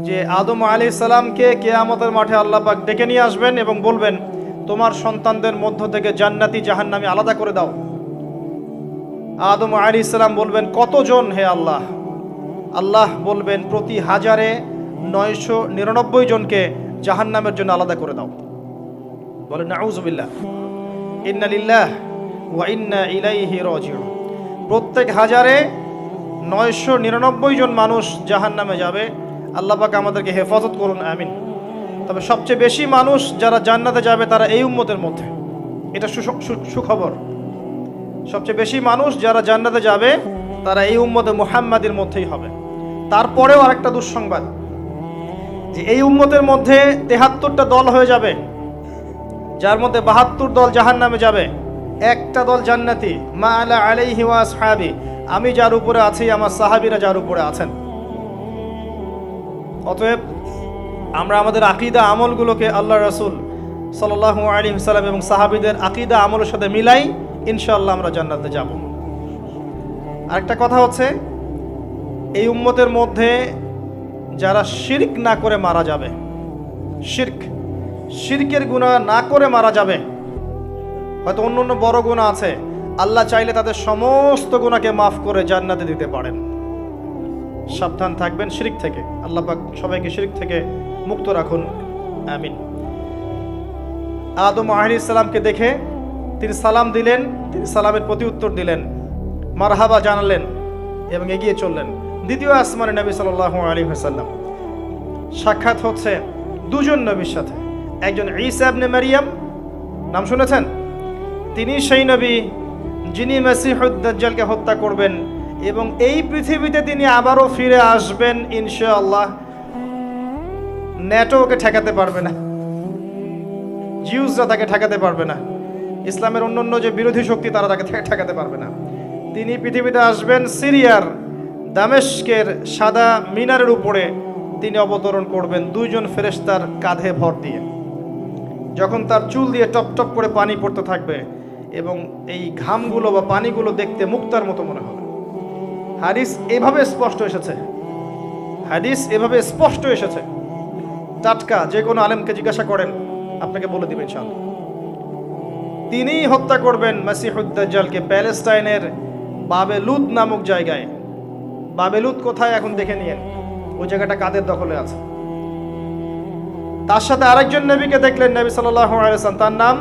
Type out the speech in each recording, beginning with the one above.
যে আদম আলাইহিস সালামকে কিয়ামতের মাঠে আল্লাহ পাক ডেকে নিয়ে আসবেন এবং বলবেন, তোমার সন্তানদের মধ্য থেকে জান্নাতি জাহান্নামী আলাদা করে দাও। আদম আলাইহিস সালাম বলবেন, কতজন হে আল্লাহ? আল্লাহ বলবেন, প্রতি 1000-এ 999 জনকে জাহান্নামের জন্য আলাদা করে দাও। বলেন নাউযুবিল্লাহ, ইন্না লিল্লাহ ওয়া ইন্না ইলাইহি রাজিউন। প্রত্যেক 1000-এ 999 জন মানুষ জাহান্নামে যাবে। আল্লাহ পাক আমাদেরকে হেফাজত করুন, আমিন। তবে সবচেয়ে বেশি মানুষ যারা জান্নাতে যাবে তারা এই উম্মতের মধ্যে, এটা সুখবর। সবচেয়ে বেশি মানুষ যারা জান্নাতে যাবে তারা এই উম্মতে মুহাম্মাদের মধ্যেই হবে। তারপরেও আরেকটা দুঃসংবাদ, যে এই উম্মতের মধ্যে 73টা দল হয়ে যাবে, যার মধ্যে 72 দল জাহান্নামে যাবে, একটা দল জান্নাতি। মা আলা আলাইহি ওয়া আসহাবি, আমি যার উপরে আছি, আমার সাহাবীরা যার উপরে আছেন। অতএব আমরা আমাদের আকীদা আমলগুলোকে আল্লাহ রাসূল সাল্লাল্লাহু আলাইহি ওয়াসাল্লাম এবং সাহাবীদের আকীদা আমলের সাথে মিলাই, ইনশাআল্লাহ আমরা জান্নাতে যাব। আরেকটা কথা হচ্ছে, এই উম্মতের মধ্যে যারা শিরক না করে মারা যাবে, শিরকের গুনাহ না করে মারা যাবে, হয়তো অন্য অন্য বড় গুনাহ আছে, আল্লাহ চাইলে তাদের সমস্ত গুনাহকে মাফ করে জান্নাতে দিতে পারেন। সাবধান থাকবেন শিরক থেকে। আল্লাহ পাক সবাইকে শিরক থেকে মুক্ত রাখুন, আমিন। আদম আলাইহিস সালামকে দেখে তিনি সালাম দিলেন, তিনি সালামের প্রতি উত্তর দিলেন, মারহাবা জানালেন এবং এগিয়ে চললেন। দ্বিতীয় আসমানে নবী সাল্লাল্লাহু আলাইহি ওয়াসাল্লাম সাক্ষাৎ হচ্ছে দুজন নবীর সাথে। একজন ঈসা ইবনে মারইয়াম, নাম শুনেছেন? তিনি সেই নবী যিনি মসিহুদ দাজ্জালকে হত্যা করবেন এবং এই পৃথিবীতে তিনি আবারও ফিরে আসবেন ইনশাআল্লাহ। ন্যাটো ওকে ঠেকাতে পারবে না, জিউসরা তাকে ঠেকাতে পারবে না, ইসলামের অন্যান্য যে বিরোধী শক্তি তারা তাকে ঠেকাতে পারবে না। তিনি পৃথিবীতে আসবেন, সিরিয়ার দামেস্কের সাদা মিনারের উপরে তিনি অবতরণ করবেন দুইজন ফেরেশতার কাঁধে ভর দিয়ে। যখন তার চুল দিয়ে টপ টপ করে পানি পড়তে থাকবে এবং এই ঘামগুলো বা পানিগুলো দেখতে মুক্তার মতো মনে হবে। হাদিস এভাবে স্পষ্ট এসেছে, হাদিস এভাবে স্পষ্ট এসেছে, টাটকা। যে কোনো আলেমকে জিজ্ঞাসা করেন, আপনাকে বলে দিবেন ইনশাআল্লাহ। তিনিই হত্যা করবেন মসিহুদ দাজ্জালকে প্যালেস্টাইনের বাবেলুদ নামক জায়গায়। বাবেলুদ কোথায় এখন দেখে নিয়েন, ওই জায়গাটা কাদের দখলে আছে। তার সাথে আরেকজন নবীকে দেখলেন, নবী সাল্লাল্লাহু আলাইহি ওয়াসাল্লাম, তার নাম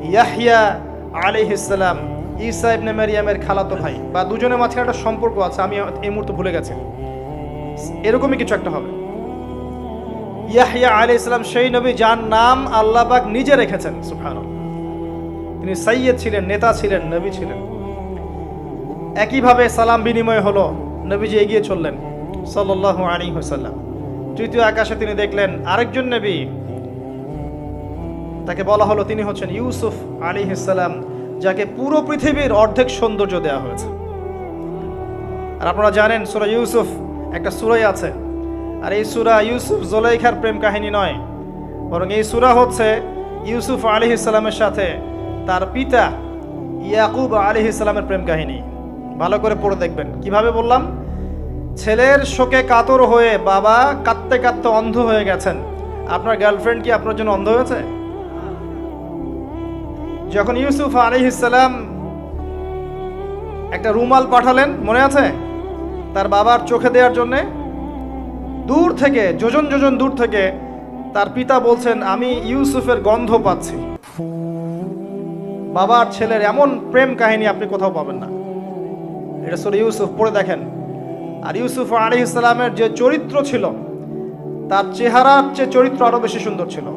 ইয়াহইয়া আলাইহিস সালাম, ঈসা ইবনে মারইয়ামের খালাতো ভাই, বা দুজনের মাঝে একটা সম্পর্ক আছে, আমি এই মুহূর্তে ভুলে গেছি, এরকমই কিছু একটা হবে। ইয়াহইয়া আলাইহিস সালাম সেই নবী যার নাম আল্লাহ পাক নিজে রেখেছেন, সুবহানাল্লাহ। তিনি সাইয়্যিদ ছিলেন, নেতা ছিলেন, নবী ছিলেন। একইভাবে সালাম বিনিময় হলো, নবীজি এগিয়ে চললেন সাল্লাল্লাহু আলাইহি ওয়াসাল্লাম। তৃতীয় আকাশে তিনি দেখলেন আরেকজন নবী, তাকে বলা হলো তিনি হচ্ছেন ইউসুফ আলাইহিস সালাম, যাকে পুরো পৃথিবীর অর্ধেক সৌন্দর্য দেওয়া হয়েছে। আর আপনারা জানেন সূরা ইউসুফ একটা সূরাই আছে, আর এই সূরা ইউসুফ জুলাইখার প্রেম কাহিনী নয়, বরং এই সূরা হচ্ছে ইউসুফ আলাইহিস সালামের সাথে তার পিতা ইয়াকুব আলাইহিস সালামের প্রেম কাহিনী। ভালো করে পড়ে দেখবেন। কিভাবে বললাম? ছেলের শোকে কাতর হয়ে বাবা কাঁদতে কাঁদতে অন্ধ হয়ে গেছেন। আপনার গার্লফ্রেন্ড কি আপনার জন্য অন্ধ হয়েছে? যখন ইউসুফ আলাইহিস সালাম একটা রুমাল পাঠালেন, মনে আছে, তার বাবার চোখে দেওয়ার জন্যে, দূর থেকে, যোজন যোজন দূর থেকে তার পিতা বলছেন, আমি ইউসুফের গন্ধ পাচ্ছি। বাবার ছেলের এমন প্রেম কাহিনী আপনি কোথাও পাবেন না। এটা সূরা ইউসুফ, পড়ে দেখেন। আর ইউসুফ আলাইহিস সালামের যে চরিত্র ছিল, তার চেহারার চেয়ে চরিত্র আরো বেশি সুন্দর ছিল।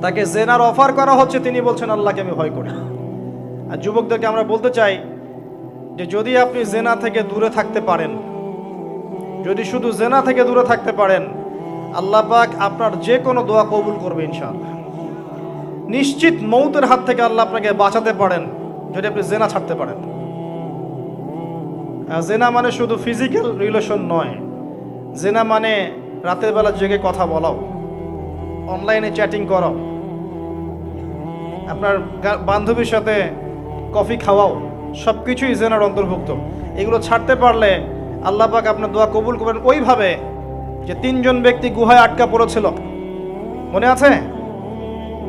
তাকে জেনার অফার করা হচ্ছে, তিনি বলছেন আল্লাহকে আমি ভয় করি। আর যুবকদেরকে আমরা বলতে চাই যে যদি আপনি জেনা থেকে দূরে থাকতে পারেন, যদি শুধু জেনা থেকে দূরে থাকতে পারেন, আল্লাহ পাক আপনার যে কোনো দোয়া কবুল করবে ইনশাআল্লাহ। নিশ্চিত মৌতের হাত থেকে আল্লাহ আপনাকে বাঁচাতে পারেন যদি আপনি জেনা ছাড়তে পারেন। জেনা মানে শুধু ফিজিক্যাল রিলেশন নয়, জেনা মানে রাতের বেলা জেগে কথা বলাও, অনলাইনে চ্যাটিং করো, আপনার বান্ধবীর সাথে কফি খাওয়াও, সব কিছুই জেনার অন্তর্ভুক্ত। এগুলো ছাড়তে পারলে আল্লাহ পাক আপনার দোয়া কবুল করবেন ওইভাবে যে 3 জন ব্যক্তি গুহায় আটকা পড়েছিল, মনে আছে?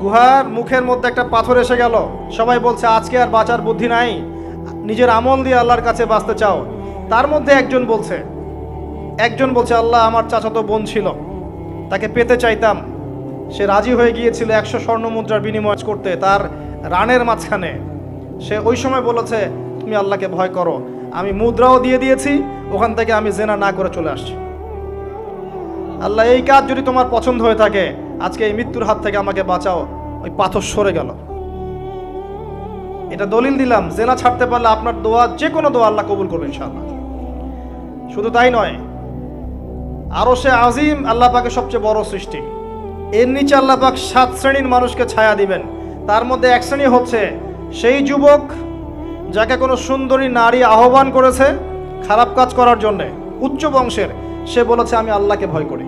গুহার মুখের মধ্যে একটা পাথর এসে গেল, সবাই বলছে আজকে আর বাঁচার বুদ্ধি নাই, নিজের আমল দিয়ে আল্লাহর কাছে বাঁচতে চাও। তার মধ্যে একজন বলছে আল্লাহ, আমার চাচাতো বোন ছিল, তাকে পেতে চাইতাম, সে রাজি হয়ে গিয়েছিল 100 স্বর্ণ মুদ্রার বিনিময় করতে তার রানের মাঝখানে। সে ওই সময় বলেছে তুমি আল্লাহকে ভয় করো, আমি মুদ্রাও দিয়ে দিয়েছি, ওখান থেকে আমি জেনা না করে চলে আসছি। আল্লাহ, এই কাজ যদি তোমার পছন্দ হয়ে থাকে, আজকে এই মৃত্যুর হাত থেকে আমাকে বাঁচাও। ওই পাথর সরে গেল। এটা দলিল দিলাম, জেনা ছাড়তে পারলে আপনার দোয়া, যে কোনো দোয়া আল্লাহ কবুল করবে ইনশাআল্লাহ। শুধু তাই নয়, আরশে আজিম আল্লাহ পাকের সবচেয়ে বড় সৃষ্টি, এর নিচে আল্লাহ পাক 7 শ্রেণীর মানুষকে ছায়া দিবেন। তার মধ্যে এক শ্রেণী হচ্ছে সেই যুবক যাকে কোনো সুন্দরী নারী আহ্বান করেছে খারাপ কাজ করার জন্য, উচ্চ বংশের, সে বলেছে আমি আল্লাহকে ভয় করি।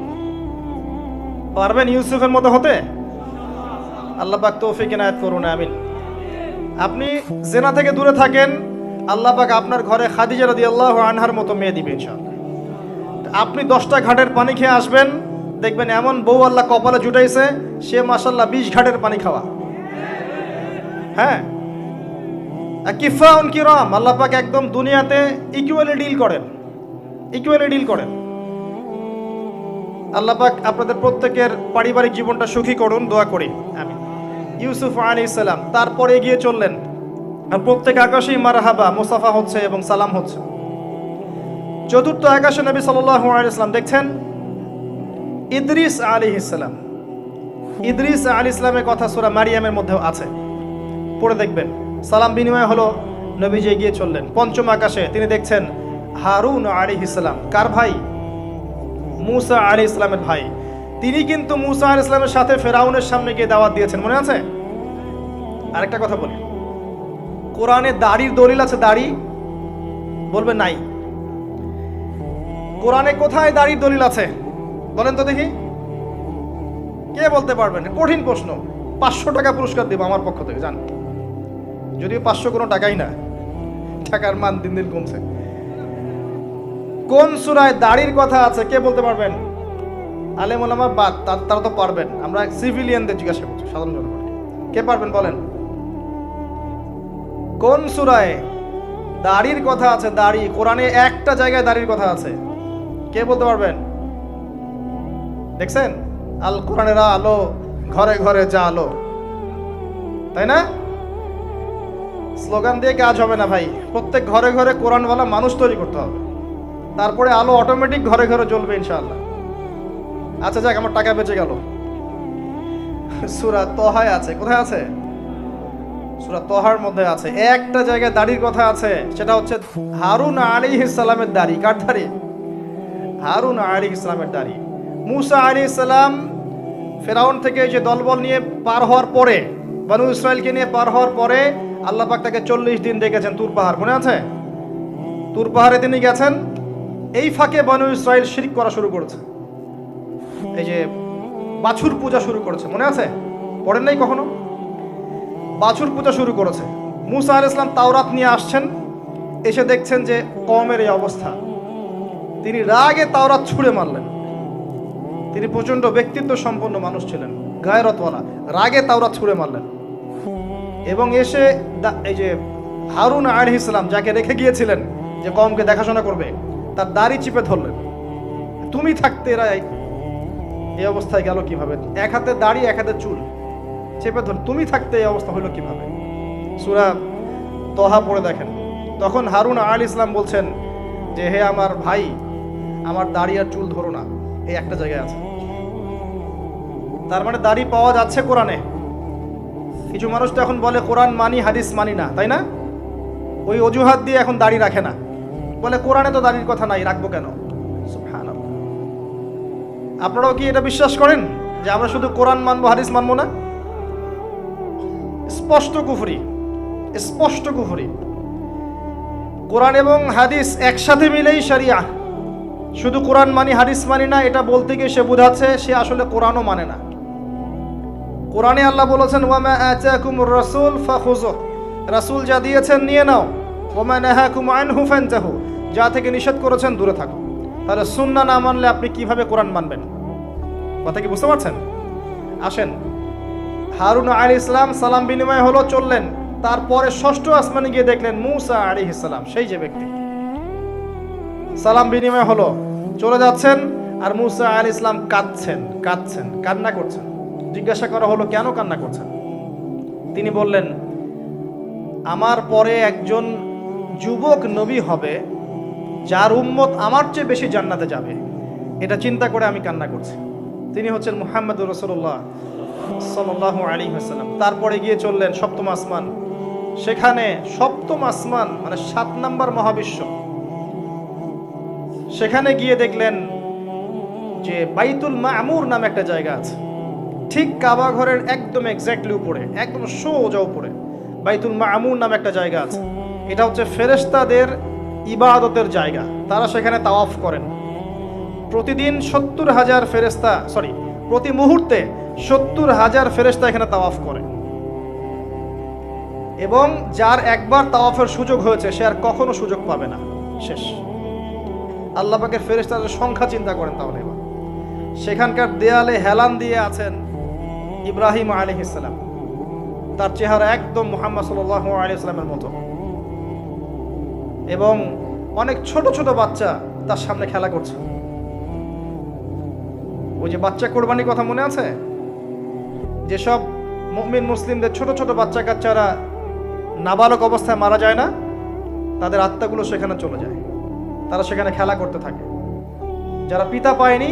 পারবেন ইউসুফের মতো হতে? আল্লাহ পাক তৌফিক ইনায়াত করুন, আমিন। আপনি জেনা থেকে দূরে থাকেন, আল্লাহ পাক আপনার ঘরে খাদিজা রাদিয়াল্লাহু আনহার মতো মেয়ে দিবে ইনশাআল্লাহ। আপনি 10টা ঘাটের পানি খেয়ে আসবেন, দেখবেন এমন বউ আল্লাহ কপালে জুটাইছে, সে মাশাআল্লাহ 20 ঘাটের পানি খাওয়া। হ্যাঁ, কিফাউন কিরাম, আল্লাহ পাক একদম দুনিয়াতে ইকুয়ালি ডিল করেন। আল্লাহ পাক আপনাদের প্রত্যেকের পারিবারিক জীবনটা সুখী করুন, দোয়া করি আমি। ইউসুফ আলাইহিস সালাম তারপরে এগিয়ে চললেন, আর প্রত্যেক আকাশেই মারহাবা মুসাফা হচ্ছে এবং সালাম হচ্ছে। চতুর্থ আকাশে নবী সাল্লাল্লাহু আলাইহি ওয়াসাল্লাম দেখছেন ইদ্রিস আলাইহিস সালাম। ইদ্রিস আলাইহিস সালামের কথা সূরা মারিয়ামের মধ্যেও আছে, পড়ে দেখবেন। সালাম বিনিময় হলো, নবীজি এগিয়ে চললেন। পঞ্চম আকাশে তিনি দেখছেন হারুন আলাইহিস সালাম। কার ভাই? মুসা আলাইহিস সালামের ভাই। তিনি কিন্তু মুসা আলাইহিস সালামের সাথে ফেরাউনের সামনে গিয়ে দাওয়াত দিয়েছেন, মনে আছে? আরেকটা কথা বলি, কোরআনে দাড়ির দলিল আছে? দাড়ি বলবে নাই। কোরআনে কোথায় দাড়ির দলিল আছে বলেন তো দেখি, কে বলতে পারবেন? কঠিন প্রশ্ন। 500 টাকা পুরস্কার দেব আমার পক্ষ থেকে, জান। যদিও 500 কোনো টাকাই না, টাকার মান দিন দিন কমছে। কোন সূরায় দাড়ির কথা আছে কে বলতে পারবেন? আলেম ওলামা বাদ, তারা তো পারবেন। আমরা সিভিলিয়ানদের জিজ্ঞাসা করছি, সাধারণ জনগণ। কে পারবেন বলেন? কোন সূরায় দাড়ির কথা আছে? দাড়ি কোরআনে একটা জায়গায় দাড়ির কথা আছে, কে বলতে পারবেন? দেখছেন, আল কোরআনের আলো ঘরে ঘরে যা আলো, তাই না? স্লোগান দিয়ে কাজ হবে না ভাই, প্রত্যেক ঘরে ঘরে কোরআনওয়ালা মানুষ তৈরি করতে হবে, তারপরে আলো অটোমেটিক ঘরে ঘরে জ্বলবে ইনশাআল্লাহ। আচ্ছা যাক, আমার টাকা বেঁচে গেল। সূরা তহায় আছে। কোথায় আছে? সূরা তহার মধ্যে আছে, একটা জায়গায় দাড়ির কথা আছে, সেটা হচ্ছে হারুন আলাইহিস সালামের দাড়ি। কার দাড়ি? হারুন আলাইহিস সালামের দাড়ি। মুসা আলাইহিস সালাম ফেরাউন থেকে যে দলবল নিয়ে পার হওয়ার পরে, বনু ইসরায়েলকে নিয়ে পার হওয়ার পরে, আল্লাহ পাক তাকে 40 দিন রেখেছেন তুর পাহাড়, মনে আছে? তুর পাহাড়ে তিনি গেছেন। এই ফাঁকে বনু ইসরায়েল শিরক করা শুরু করেছে, এই যে বাছুর পূজা শুরু করেছে, মনে আছে? পড়েন নাই কখনো? বাছুর পূজা শুরু করেছে। মুসা আলাইহিস সালাম তাওরাত নিয়ে আসছেন, এসে দেখছেন যে কওমের এই অবস্থা, তিনি রাগে তাওরাত ছুঁড়ে মারলেন। তিনি প্রচন্ড ব্যক্তিত্ব সম্পন্ন মানুষ ছিলেন, গায়রতওয়ালা, রাগে তাওরাত ছুঁড়ে মারলেন। এবং এসে এই যে হারুন আলাইহিস সালাম যাকে রেখে গিয়েছিলেন যে কওমকে দেখাশোনা করবে, তার দাড়ি চিপে ধরলেন। তুমি থাকতে এরা এই অবস্থায় গেল কিভাবে? এক হাতে দাড়ি, এক হাতে চুল, চেপে ধর, তুমি থাকতে এই অবস্থা হলো কিভাবে? সূরা তহা পড়ে দেখেন। তখন হারুন আলাইহিস সালাম বলছেন যে হে আমার ভাই, আমার দাড়ি আর চুল ধরো না, এই একটা জায়গায় আছে। তার মানে দাড়ি পাওয়া যাচ্ছে কোরআনে। কিছু মানুষ তো এখন বলে কোরআন মানি হাদিস মানি না, তাই না? ওই অজুহাত দিয়ে এখন দাড়ি রাখে না, বলে কোরআনে তো দাড়ির কথা নাই, রাখবো কেন? সুবহানাল্লাহ। আপনারাও কি এটা বিশ্বাস করেন যে আমরা শুধু কোরআন মানবো, হাদিস মানবো না? স্পষ্ট কুফরি, স্পষ্ট কুফরি। কোরআন এবং হাদিস একসাথে মিলেই শরিয়া। শুধু কোরআন মানি হাদিস মানি না, এটা বলতে গিয়ে সে বোঝাচ্ছে সে আসলে কোরআনও মানে না। কোরআনে আল্লাহ বলেছেন ওয়ামা আতাকুমুর রাসূল ফাখুযুহ, রাসূল যা দিয়েছেন নিয়ে নাও। ওয়ামা নাহাকুম আনহু ফানতাহু, যা থেকে নিষেধ করেছেন দূরে থাকো। তাহলে সুন্নাহ না মানলে আপনি কিভাবে কোরআন মানবেন? কথা কি বুঝতে পারছেন? আসেন, হারুন আলাইহিস সালাম সালাম বিনিময় হলো, চললেন। তারপরে ষষ্ঠ আসমানে গিয়ে দেখলেন মুসা আলাইহিস সালাম, সেই যে ব্যক্তি। সালাম বিনিময় হলো, চলে যাচ্ছেন, আর মুসা আলাইহিস সালাম কাঁদছেন, কান্না করছেন। জিজ্ঞাসা করা হলো, কেন কান্না করছেন? তিনি বললেন, আমার পরে একজন যুবক নবী হবে যার উম্মত আমার চেয়ে বেশি জান্নাতে যাবে, এটা চিন্তা করে আমি কান্না করছি। তিনি হচ্ছেন মুহাম্মদুর রাসূলুল্লাহ সাল্লাল্লাহু আলাইহি ওয়াসাল্লাম। তারপরে গিয়ে চললেন সপ্তম আসমান। সেখানে সপ্তম আসমান মানে 7 নম্বর মহাবিশ্ব, সেখানে গিয়ে দেখলেন যে বাইতুল মামুর নামে একটা জায়গা আছে, ঠিক কাবা ঘরের একদম এক্স্যাক্টলি উপরে, একদম সোজা উপরে বাইতুল মামুর নামে একটা জায়গা আছে। এটা হচ্ছে ফেরেশতাদের ইবাদতের জায়গা, তারা সেখানে তাওয়াফ করেন। প্রতিদিন 70,000 ফেরেশতা, প্রতি মুহূর্তে 70,000 ফেরেশতা এখানে তাওয়াফ করে। এবং যার একবার তাওয়াফের সুযোগ হয়েছে সে আর কখনো সুযোগ পাবে না, শেষ। আল্লাহ পাকের ফেরেশতাদের সংখ্যা চিন্তা করেন তাহলে। এবার সেখানকার দেয়ালে হেলান দিয়ে আছেন ইব্রাহিম আলাইহিস সালাম, তার চেহারা একদম মুহাম্মদ সাল্লাল্লাহু আলাইহি ওয়াসাল্লামের মতো। এবং অনেক ছোট ছোট বাচ্চা তার সামনে খেলা করছে। ওই যে বাচ্চা কোরবানির কথা মনে আছে, যেসব মুমিন মুসলিমদের ছোট ছোট বাচ্চা কাচ্চারা নাবালক অবস্থায় মারা যায় না, তাদের আত্মাগুলো সেখানে চলে যায়, তারা সেখানে খেলা করতে থাকে। যারা পিতা পায়নি,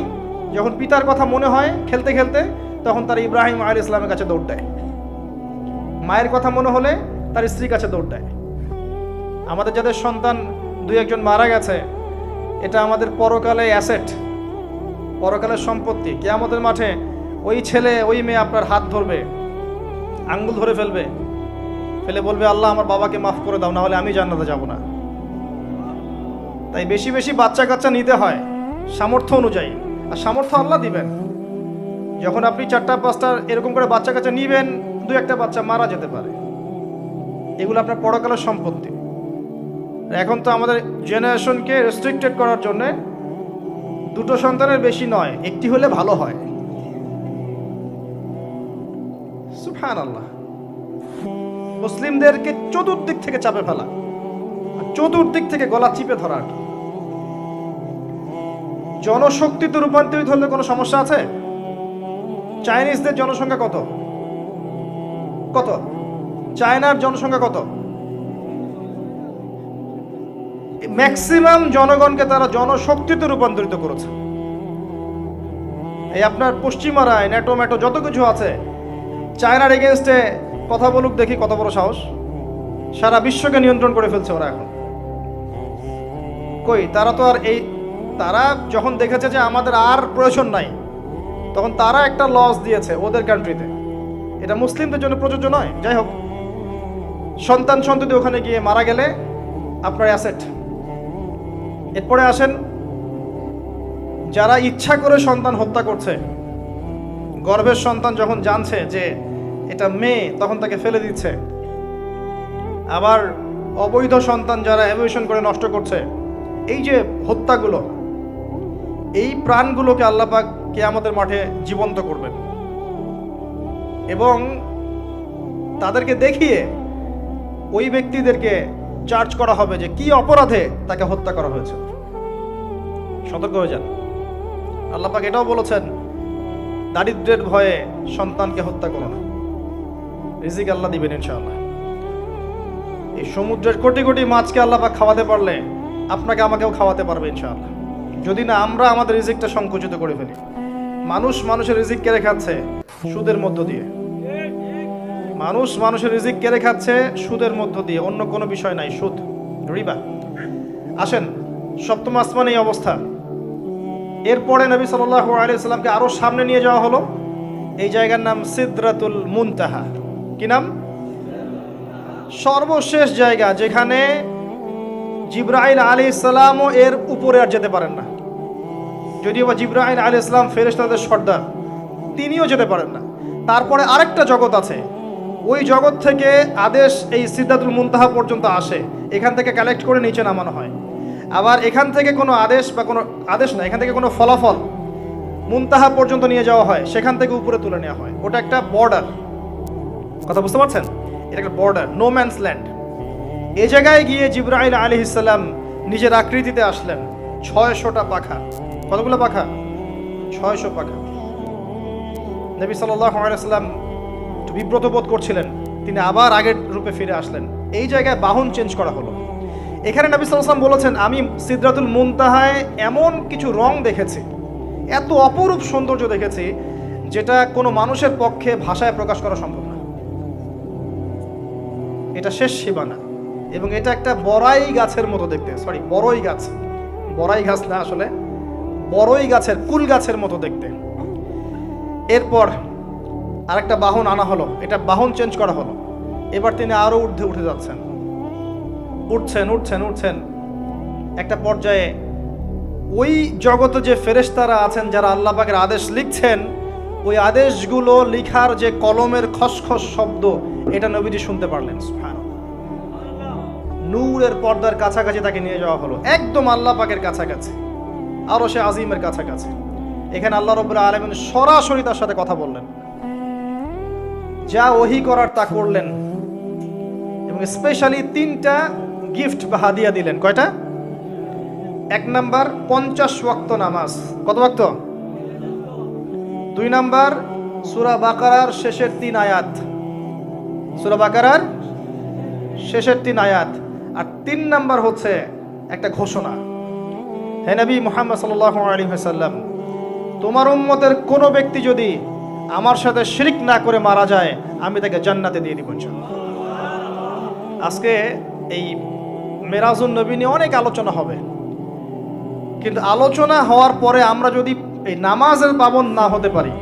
যখন পিতার কথা মনে হয় খেলতে খেলতে, তখন তারা ইব্রাহিম আলাইহিস সালামের কাছে দৌড় দেয়। মায়ের কথা মনে হলে তার স্ত্রীর কাছে দৌড় দেয়। আমাদের যাদের সন্তান 2-1 মারা গেছে, এটা আমাদের পরকালে অ্যাসেট, পরকালের সম্পত্তি। কিয়ামতের মাঠে ওই ছেলে ওই মেয়ে আপনার হাত ধরবে, আঙ্গুল ধরে ফেলে বলবে, আল্লাহ আমার বাবাকে মাফ করে দাও, না হলে আমি জান্নাতে যাব না। তাই বেশি বেশি বাচ্চা কাচ্চা নিতে হয় সামর্থ্য অনুযায়ী, আর সামর্থ্য আল্লাহ দিবেন। যখন আপনি 4-5টা এরকম করে বাচ্চা কাচ্চা নিবেন, 2-1টা বাচ্চা মারা যেতে পারে, এগুলো আপনার পরকালের সম্পত্তি। এখন তো আমাদের জেনারেশনকে রেস্ট্রিক্টেড করার জন্য 2টো সন্তানের বেশি নয়, 1টি হলে ভালো হয়। সুবহানাল্লাহ। মুসলিমদেরকে চতুর্দিক থেকে চাপে ফেলা, চতুর্দিক থেকে গলা চিপে ধরা। জনশক্তিতে রূপান্তরিত হলে কোনো সমস্যা আছে? চাইনিজদের জনসংখ্যা কত? চায়নার জনসংখ্যা কত? ম্যাক্সিমাম জনগণকে তারা জনশক্তিতে রূপান্তরিত করেছে। এই আপনার পশ্চিমারায় ন্যাটো ম্যাটো যত কিছু আছে, চায়নার এগেনস্টে কথা বলুক দেখি, কত বড় সাহস। সারা বিশ্বকে নিয়ন্ত্রণ করে ফেলছে ওরা এখন। কই, তারা তো আর তারা যখন দেখেছে যে আমাদের আর প্রয়োজন নাই, তখন তারা একটা লস দিয়েছে ওদের কান্ট্রিতে। এটা মুসলিমদের জন্য প্রযোজ্য নয়। যাই হোক, সন্তান সন্ততি ওখানে গিয়ে মারা গেলে আপনার অ্যাসেট। এরপরে আসেন, যারা ইচ্ছা করে সন্তান হত্যা করছে, গর্ভের সন্তান যখন জানছে যে এটা মেয়ে, তখন তাকে ফেলে দিচ্ছে। আবার অবৈধ সন্তান যারা অ্যাবর্শন করে নষ্ট করছে, এই যে হত্যাগুলো, এই প্রাণগুলোকে আল্লাহ পাক কিয়ামতের মাঠে জীবন্ত করবেন এবং তাদেরকে দেখিয়ে ওই ব্যক্তিদেরকে চার্জ করা হবে যে কি অপরাধে তাকে হত্যা করা হয়েছে। সতর্ক হয়ে যান। আল্লাহ পাক এটাও বলেছেন, দারিদ্র্যের ভয়ে সন্তানকে হত্যা করো না, রিজিক আল্লাহ দিবেন ইনশাআল্লাহ। এই সমুদ্রের কোটি কোটি মাছকে আল্লাহ পাক খাওয়াতে পারলে আপনাকে আমাকেও খাওয়াতে পারবে ইনশাআল্লাহ, যদি না আমরা আমাদের রিজিকটা সংকুচিত করে ফেলি। মানুষের রিজিক কেড়ে খাচ্ছে সুদের মধ্য দিয়ে। মানুষের রিজিক কেড়ে খাচ্ছে সুদের মধ্য দিয়ে, অন্য কোনো বিষয় নাই, সুদ, রিবা। আসেন, সপ্তম আসমানে এই অবস্থা। এরপরে নবী সাল্লাল্লাহু আলাইহি ওয়াসাল্লামকে আরো সামনে নিয়ে যাওয়া হলো। এই জায়গার নাম সিদরাতুল মুনতাহা। কি নাম? সর্বশেষ জায়গা, যেখানে জিবরাইল আলাইহিস সালামও এর উপরে আর যেতে পারেন না। যদিও বা জিবরাইল আলাইহিস সালাম ফেরেশতাদের সর্দার, তিনিও যেতে পারেন না। তারপরে আরেকটা জগৎ আছে, ওই জগৎ থেকে আদেশ এই সিদরাতুল মুনতাহা পর্যন্ত আসে, এখান থেকে কালেক্ট করে নিচে নামানো হয়। আবার এখান থেকে কোনো আদেশ বা কোনো আদেশ না, এখান থেকে কোনো ফলাফল মুনতাহা পর্যন্ত নিয়ে যাওয়া হয়, সেখান থেকে উপরে তুলে নেওয়া হয়। ওটা একটা বর্ডার, কথা বুঝতে পারছেন? এটা একটা বর্ডার, নো ম্যানস ল্যান্ড। এই জায়গায় গিয়ে জিবরাইল আলাইহিস সালাম নিজের আকৃতিতে আসলেন। 600টা পাখা। কতগুলো পাখা? 600 পাখা। নবী সাল্লাল্লাহু আলাইহি ওয়াসাল্লাম একটু বিব্রত বোধ করছিলেন, তিনি আবার আগের রূপে ফিরে আসলেন। এই জায়গায় বাহন চেঞ্জ করা হলো। এখানে নবী সাল্লাল্লাহু আলাইহি ওয়াসাল্লাম বলেছেন, আমি সিদরাতুল মুনতাহায় এমন কিছু রং দেখেছি, এত অপরূপ সৌন্দর্য দেখেছি, যেটা কোনো মানুষের পক্ষে ভাষায় প্রকাশ করা সম্ভব না। এটা শেষ সীমানা, এবং এটা একটা বড়াই গাছের মতো দেখতে, সরি বড়ই গাছ, বড়াই গাছ না, আসলে বড়ই গাছের, কুল গাছের মতো দেখতে। এরপর আরেকটা বাহন আনা হলো, এটা বাহন চেঞ্জ করা হলো। এবার তিনি আরো ঊর্ধ্বে উঠে যাচ্ছেন, উঠছেন উঠছেন উঠছেন। একটা পর্যায়ে ওই জগতে যে ফেরেশতারা আছেন যারা আল্লাহ পাকের আদেশ লিখছেন, ওই আদেশগুলো লিখার যে কলমের খসখস শব্দ, এটা নবীজি শুনতে পারলেন। সুবহানাল্লাহ। নূরের পর্দার কাছাকাছি তাকে নিয়ে যাওয়া হলো, একদম আল্লাহ পাকের কাছাকাছি, আরশে আজিমের কাছাকাছি। এখানে আল্লাহ রাব্বুল আলামিন সরাসরি তার সাথে কথা বললেন, যা ওহী করার তা করলেন, এবং স্পেশালি 3টা গিফট বা হাদিয়া দিলেন। কয়টা? 1 নাম্বার 50 ওয়াক্ত নামাজ। কত ওয়াক্ত? 2 নাম্বার সূরা বাকারার শেষের 3 আয়াত, সূরা বাকারার শেষের 3 আয়াত। আর 3 নাম্বার হচ্ছে একটা ঘোষণা, হে নবী মুহাম্মদ সাল্লাল্লাহু আলাইহি ওয়াসাল্লাম, তোমার উম্মতের কোনো ব্যক্তি যদি আমার সাথে শিরক না করে মারা যায়, আমি তাকে জান্নাতে দিয়ে দিব ইনশাআল্লাহ। আজকে এই মেরাজুন নবী নিয়ে অনেক আলোচনা হবে, কিন্তু আলোচনা হওয়ার পরে আমরা যদি এই নামাজের পাবন্দ না হতে পারি,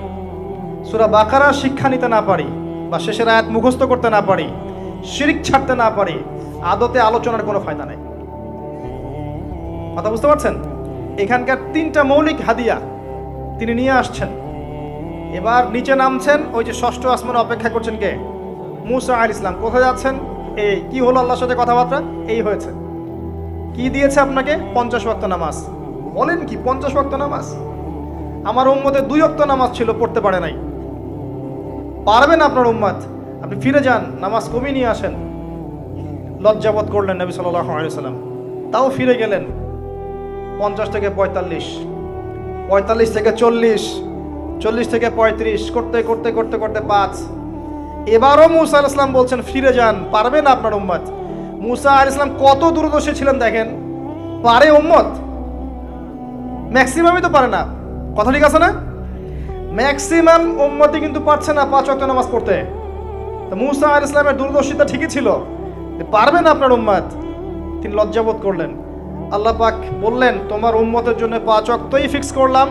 সূরা বাকারার শিক্ষা নিতে না পারি, বা শেষের আয়াত মুখস্থ করতে না পারি, শিরক ছাড়তে না পারি, আদতে আলোচনার কোনো ফায়দা নাই। কথা বুঝতে পারছেন? এখানকার 3টা মৌলিক হাদিয়া তিনি নিয়ে আসছেন। এবার নিচে নামছেন, ওই যে 6ষ্ঠ আসমানে অপেক্ষা করছেন কে? মুসা আলাইহিস সালাম। কোথায় যাচ্ছেন? এই কি হলো আল্লাহর সাথে কথাবার্তা? এই হয়েছে। কি দিয়েছে আপনাকে? 50 ওয়াক্ত নামাজ। বলেন কি 50 ওয়াক্ত নামাজ? আমার উম্মতে 2 ওয়াক্ত নামাজ ছিল, পড়তে পারে নাই। পারবেন আপনার উম্মত, আপনি ফিরে যান, নামাজ কমিয়ে নিয়ে আসেন। লজ্জাবোধ করলেন নবী সাল্লাল্লাহু আলাইহি ওয়াসাল্লাম, তাও ফিরে গেলেন। 50 থেকে 45, 45 থেকে 40, 40 থেকে 35, করতে করতে করতে করতে 5। এবারও মুসা আলাইহিস সালাম বলছেন ফিরে যান, পারবে না আপনার উম্মত। মুসা আলাইহিস সালাম কত দূরদর্শী ছিলেন দেখেন, পারে উম্মত? ম্যাক্সিমামই তো পারে না, কথা ঠিক আছে না? ম্যাক্সিমাম উম্মতই কিন্তু পারছে না 5 ওয়াক্ত নামাজ পড়তে। তো মুসা আলাইহিস সালামের দূরদর্শিতা ঠিকই ছিল, পারবে না আপনার উম্মত। তিনি লজ্জাবোধ করলেন। আল্লাহ পাক বললেন, তোমার উম্মতের জন্য 5 ওয়াক্তই ফিক্স করলাম,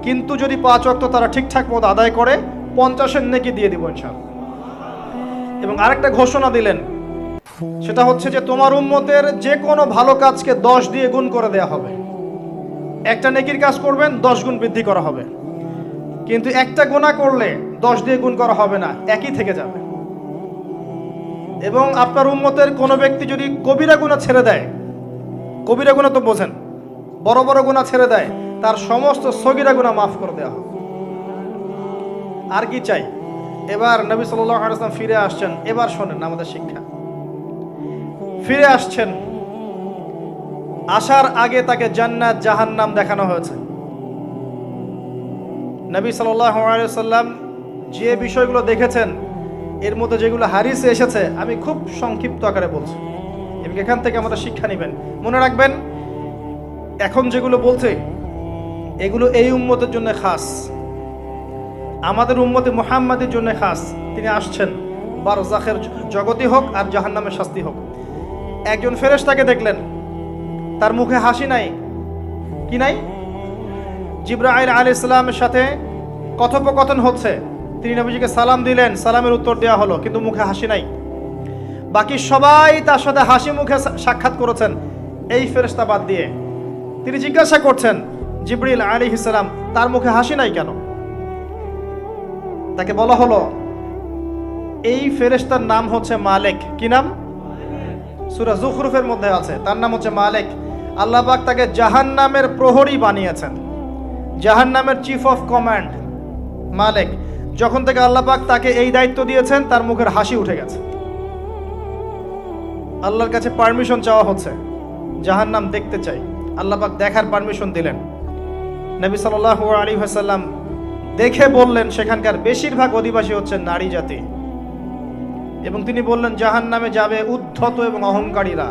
কিন্তু যদি 5 ওয়াক্ত তারা ঠিকঠাক মতো আদায় করে 50-এর নেকি দিয়ে দিব ইনশাআল্লাহ। এবং আরেকটা ঘোষণা দিলেন, সেটা হচ্ছে যে তোমার উম্মতের যে কোনো ভালো কাজকে 10 দিয়ে গুণ করে দেয়া হবে। একটা নেকির কাজ করবেন, 10 গুণ বৃদ্ধি করা হবে, কিন্তু একটা গুনাহ করলে 10 দিয়ে গুণ করা হবে না, একই থেকে যাবে। এবং আপনার উম্মতের কোনো ব্যক্তি যদি কবিরা গুনাহ ছেড়ে দেয়, কবিরা গুনাহ তো বোঝেন, বড় বড় গুনাহ ছেড়ে দেয়, তার সমস্ত সগীরা গুনাহ মাফ করে দেওয়া হবে। আর কি চাই? এবার নবী সাল্লাল্লাহু আলাইহি ওয়াসাল্লাম ফিরে আসছেন। এবার শোনেন আমাদের শিক্ষা। ফিরে আসছেন, আসার আগে তাকে জান্নাত জাহান্নাম দেখানো হয়েছে। নবী সাল্লাল্লাহু আলাইহি ওয়াসাল্লাম যে বিষয়গুলো দেখেছেন, এর মধ্যে যেগুলো হাদিসে এসেছে, আমি খুব সংক্ষিপ্ত আকারে বলছি, এবং এখান থেকে আমাদের শিক্ষা নেবেন। মনে রাখবেন, এখন যেগুলো বলছে এগুলো এই উম্মতের জন্য খাস, আমাদের উম্মতে মুহাম্মাদের জন্য খাস। তিনি আসছেন, বারজাখের জগতি হোক আর জাহান্নামের শাস্তি হোক। একজন ফেরেশতাকে দেখলেন, তার মুখে হাসি নাই। কি নাই? জিবরাইল আলাইহিস সালামের সাথে কথোপকথন হচ্ছে, তিনি নবীজিকে সালাম দিলেন, সালামের উত্তর দেওয়া হলো, কিন্তু মুখে হাসি নাই। বাকি সবাই তার সাথে হাসি মুখে সাক্ষাৎ করেছেন, এই ফেরেশতা বাদ দিয়ে। তিনি জিজ্ঞাসা করছেন, জিবরিল আলাইহিস সালাম, তার মুখে হাসি নাই কেন? তাকে বলা হলো, এই ফেরেশতার নাম হচ্ছে মালিক। কি নাম? সূরা যুখরুফের মধ্যে আছে, তার নাম হচ্ছে মালিক। আল্লাহ পাক তাকে জাহান্নামের প্রহরী বানিয়েছেন, জাহান্নামের চিফ অফ কমান্ড, মালিক। যখন থেকে আল্লাহ পাক তাকে এই দায়িত্ব দিয়েছেন, তার মুখের হাসি উঠে গেছে। আল্লাহর কাছে পারমিশন চাওয়া হচ্ছে, জাহান্নাম দেখতে চাই। আল্লাহ পাক দেখার পারমিশন দিলেন। নবী সাল্লাল্লাহু আলাইহি ওয়াসাল্লাম দেখে বললেন, সেখানকার বেশিরভাগ অধিবাসী হচ্ছে নারী জাতি, এবং তিনি বললেন জাহান্নামে যাবে উদ্ধত এবং অহংকারীরা।